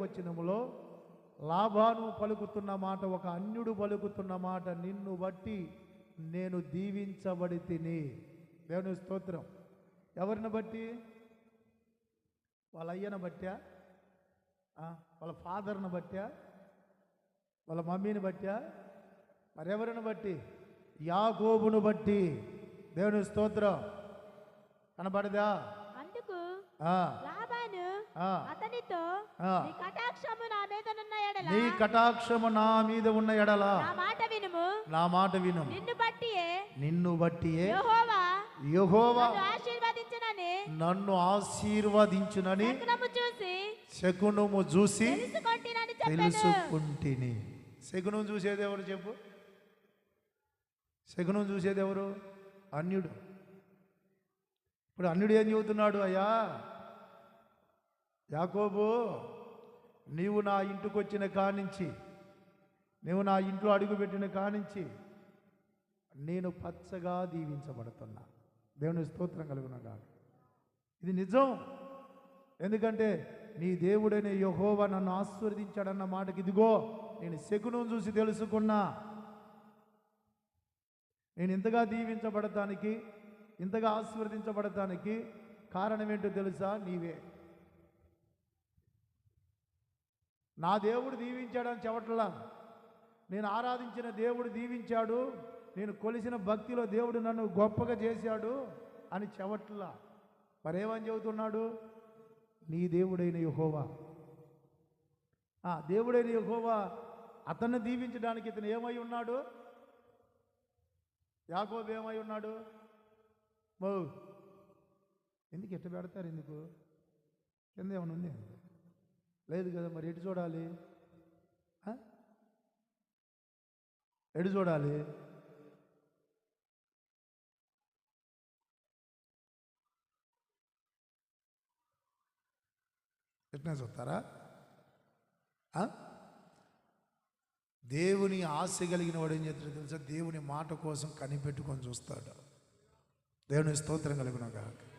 వచనములో లాబాను పలుకుతున్న మాట, ఒక అన్యుడు పలుకుతున్న మాట, నిన్ను బట్టి నేను దీవించబడి తిని. దేవుని స్తోత్రం. ఎవరిని బట్టి? వాళ్ళ అయ్యను బట్టా, వాళ్ళ ఫాదర్ని బట్టా, వాళ్ళ మమ్మీని బట్టా, మరెవరిని బట్టి? యాకోబును బట్టి. దేవుని స్తోత్రం. కనబడదా? అందుకు లాబాను అతనితో, నీ కటాక్షము నా మీద ఉన్న ఎడల నా మాట వినుము. నిన్ను బట్టియే యెహోవా నన్ను ఆశీర్వదించునని శకునము చూసి తెలుసుకుంటిని. శకునం చూసేది ఎవరు చెప్పు? శకునం చూసేది ఎవరు? అన్యుడు. ఇప్పుడు అన్యుడు ఏం చెబుతున్నాడు? అయ్యా యాకోబు, నీవు నా ఇంటికి వచ్చిన కానించి, నీవు నా ఇంట్లో అడుగుపెట్టిన కానించి నేను పచ్చగా దీవించబడుతున్నా. దేవుని స్తోత్రం కలుగునగా. ఇది నిజం. ఎందుకంటే నీ దేవుడైన యెహోవా నన్ను ఆశీర్వదించాడన్న మాటకి ఇదిగో నేను శకునం చూసి తెలుసుకున్నా. నేను ఇంతగా దీవించబడటానికి, ఇంతగా ఆశీర్వదించబడటానికి కారణం ఏంటో తెలుసా? నీవే. నా దేవుడు దీవించాడని చెప్పట్లా, నేను ఆరాధించిన దేవుడు దీవించాడు, నేను కొలిసిన భక్తిలో దేవుడు నన్ను గొప్పగా చేశాడు అని చెప్పట్లా. మరేమని చెబుతున్నాడు? నీ దేవుడైన యెహోవా, దేవుడైన యెహోవా అతన్ని దీవించడానికి ఇతను ఏమై ఉన్నాడు? యాకోబు ఏమై ఉన్నాడు? ఎందుకు ఎట్ట పెడతారు? ఎందుకు? కింద ఏమైనా ఉంది? లేదు కదా. మరి ఎటు చూడాలి? ఎటు చూడాలి? ఎట్లా చూస్తారా? దేవుని ఆశ కలిగిన వాడు ఏం చేస్తాడో తెలుసా? దేవుని మాట కోసం కనిపెట్టుకొని చూస్తాడు. దేవుని స్తోత్రం కలుగునగాక.